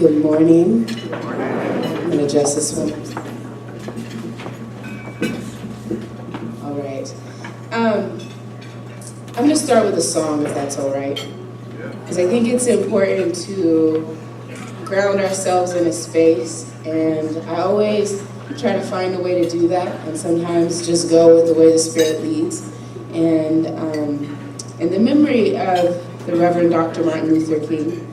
Good morning. I'm going to adjust this one. All right. I'm going to start with a song, if that's all right. Because I think it's important to ground ourselves in a space. And I always try to find a way to do that. And sometimes just go with the way the Spirit leads. And in the memory of the Reverend Dr. Martin Luther King,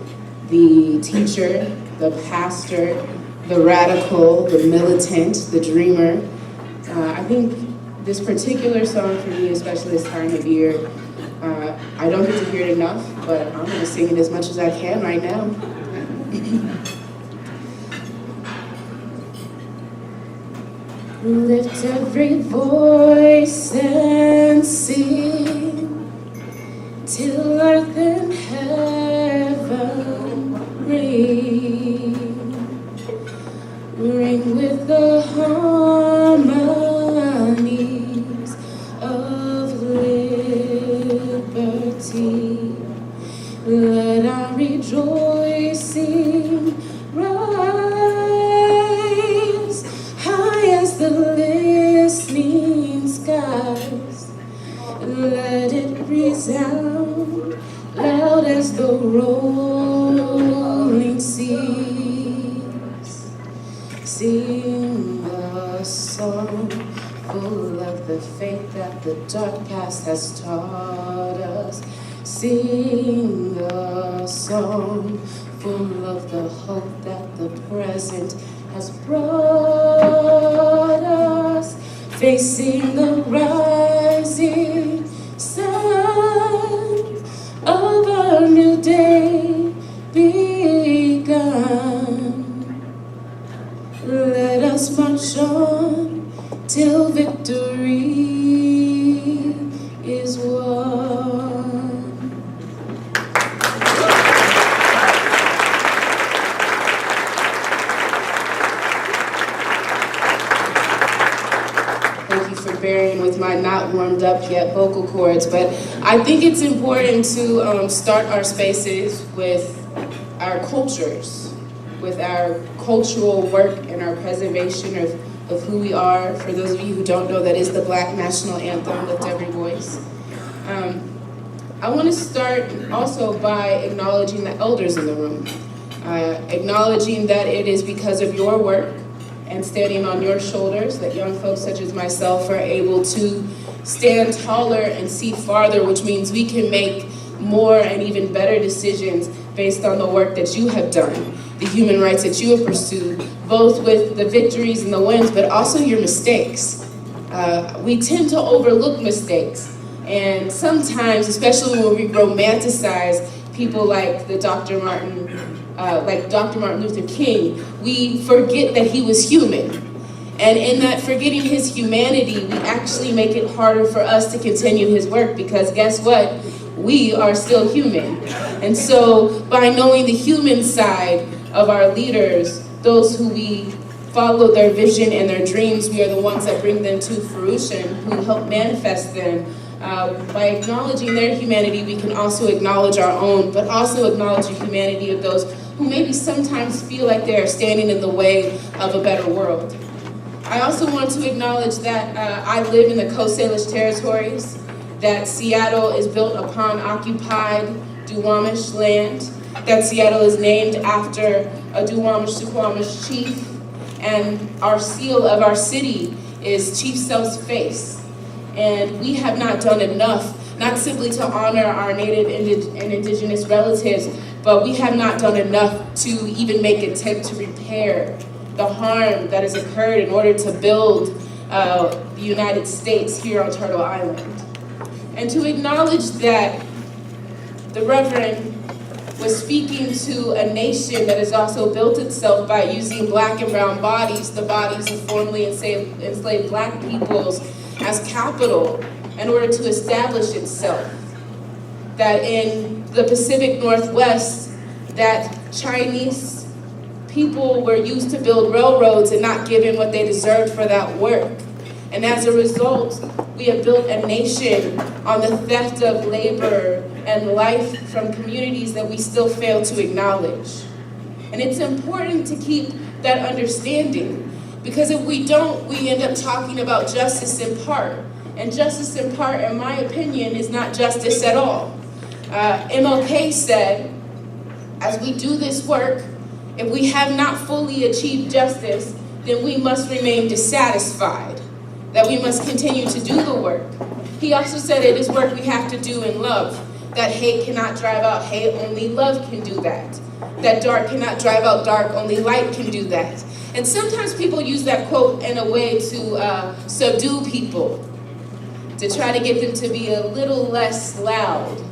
the teacher, the pastor, the radical, the militant, the dreamer. I think this particular song for me, especially this time of year, I don't get to hear it enough, but I'm going to sing it as much as I can right now. Lift every voice and sing till earth and heaven ring with the harmonies of liberty. Let our rejoicing rise high as the listening skies. Let it resound loud as the rolling seas. Sing a song full of the faith that the dark past has taught us. Sing a song full of the hope that the present has brought us. Facing the rising sun of a new day begun. Let us march on till victory is won. Thank you for bearing with my not warmed up yet vocal cords, but I think it's important to start our spaces with our cultures, with our cultural work and our preservation of who we are. For those of you who don't know, that is the Black National Anthem, Lift Every Voice. I want to start also by acknowledging the elders in the room, acknowledging that it is because of your work and standing on your shoulders that young folks such as myself are able to stand taller and see farther, which means we can make more and even better decisions based on the work that you have done, the human rights that you have pursued, both with the victories and the wins, but also your mistakes. We tend to overlook mistakes, and sometimes, especially when we romanticize people like Dr. Martin Luther King, we forget that he was human. And in that forgetting his humanity, we actually make it harder for us to continue his work, because guess what? We are still human. And so by knowing the human side of our leaders, those who we follow their vision and their dreams, we are the ones that bring them to fruition, who help manifest them. By acknowledging their humanity, we can also acknowledge our own, but also acknowledge the humanity of those who maybe sometimes feel like they are standing in the way of a better world. I also want to acknowledge that I live in the Coast Salish territories, that Seattle is built upon occupied Duwamish land, that Seattle is named after a Duwamish chief, and our seal of our city is Chief Self's face. And we have not done enough, not simply to honor our native and indigenous relatives, but we have not done enough to even make attempt to repair the harm that has occurred in order to build the United States here on Turtle Island. And to acknowledge that the Reverend was speaking to a nation that has also built itself by using Black and brown bodies, the bodies of formerly enslaved Black peoples, as capital in order to establish itself. That in the Pacific Northwest, that Chinese people were used to build railroads and not given what they deserved for that work. And as a result, we have built a nation on the theft of labor and life from communities that we still fail to acknowledge. And it's important to keep that understanding, because if we don't, we end up talking about justice in part. And justice in part, in my opinion, is not justice at all. MLK said, as we do this work, if we have not fully achieved justice, then we must remain dissatisfied, that we must continue to do the work. He also said it is work we have to do in love, that hate cannot drive out hate, only love can do that. That dark cannot drive out dark, only light can do that. And sometimes people use that quote in a way to subdue people, to try to get them to be a little less loud.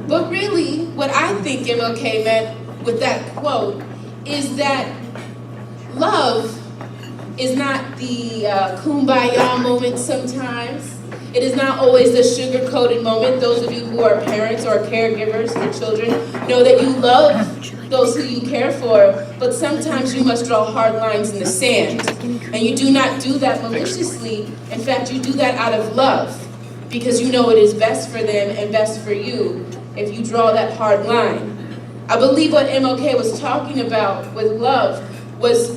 But really, what I think MLK meant with that quote is that love is not the kumbaya moment sometimes. It is not always the sugar-coated moment. Those of you who are parents or caregivers for children know that you love those who you care for, but sometimes you must draw hard lines in the sand. And you do not do that maliciously. In fact, you do that out of love, because you know it is best for them and best for you if you draw that hard line. I believe what MLK was talking about with love was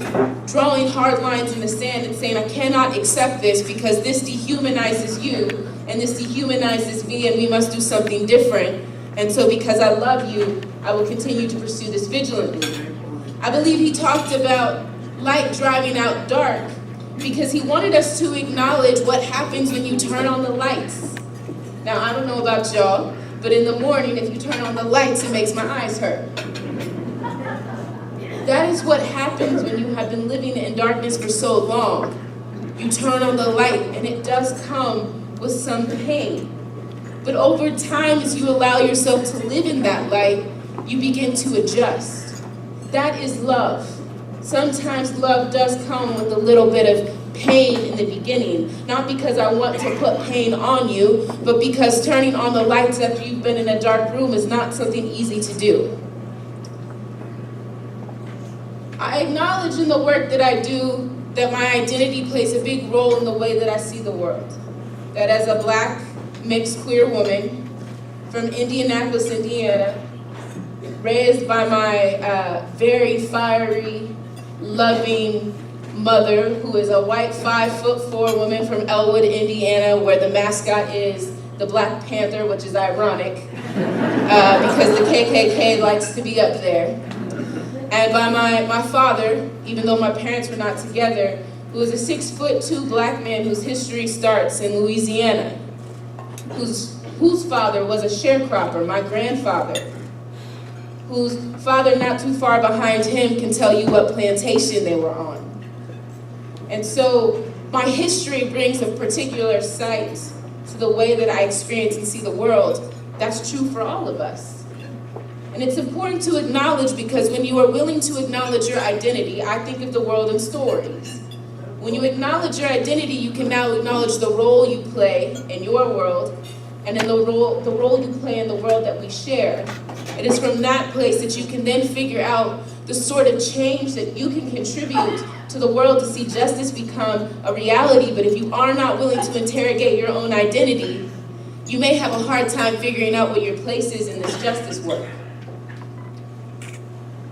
drawing hard lines in the sand and saying, I cannot accept this because this dehumanizes you and this dehumanizes me, and we must do something different. And so because I love you, I will continue to pursue this vigilantly. I believe he talked about light driving out dark because he wanted us to acknowledge what happens when you turn on the lights. Now, I don't know about y'all, but in the morning, if you turn on the lights, it makes my eyes hurt. That is what happens when you have been living in darkness for so long. You turn on the light, and it does come with some pain. But over time, as you allow yourself to live in that light, you begin to adjust. That is love. Sometimes love does come with a little bit of pain in the beginning, not because I want to put pain on you, but because turning on the lights after you've been in a dark room is not something easy to do. I acknowledge in the work that I do that my identity plays a big role in the way that I see the world. That as a Black, mixed, queer woman from Indianapolis, Indiana, raised by my very fiery, loving mother, who is a white 5'4" woman from Elwood, Indiana, where the mascot is the Black Panther, which is ironic, because the KKK likes to be up there. And by my father, even though my parents were not together, who is a 6'2" Black man whose history starts in Louisiana, whose father was a sharecropper, my grandfather, whose father not too far behind him can tell you what plantation they were on. And so my history brings a particular sight to the way that I experience and see the world. That's true for all of us. And it's important to acknowledge, because when you are willing to acknowledge your identity, I think of the world in stories. When you acknowledge your identity, you can now acknowledge the role you play in your world and in the role you play in the world that we share. It is from that place that you can then figure out the sort of change that you can contribute to the world to see justice become a reality. But if you are not willing to interrogate your own identity, you may have a hard time figuring out what your place is in this justice work.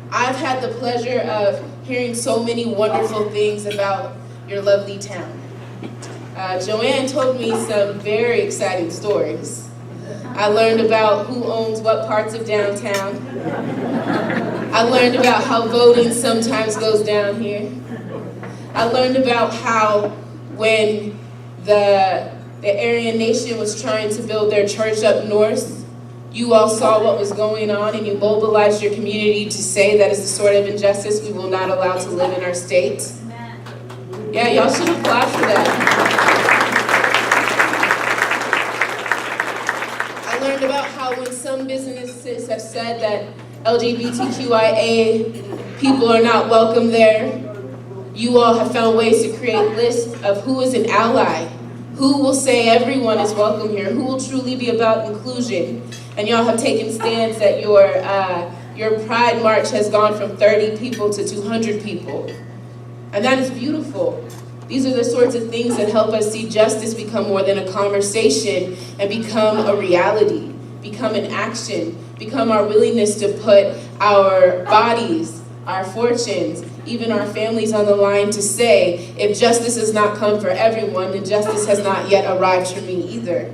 I've had the pleasure of hearing so many wonderful things about your lovely town. Joanne told me some very exciting stories. I learned about who owns what parts of downtown. I learned about how voting sometimes goes down here. I learned about how when the Aryan Nation was trying to build their church up north, you all saw what was going on and you mobilized your community to say that is the sort of injustice we will not allow to live in our state. Yeah, y'all should applaud for that. I learned about how when some businesses have said that LGBTQIA people are not welcome there, you all have found ways to create lists of who is an ally, who will say everyone is welcome here, who will truly be about inclusion. And y'all have taken stands that your Pride March has gone from 30 people to 200 people. And that is beautiful. These are the sorts of things that help us see justice become more than a conversation and become a reality. become an action, become our willingness to put our bodies, our fortunes, even our families on the line to say, if justice has not come for everyone, then justice has not yet arrived for me either.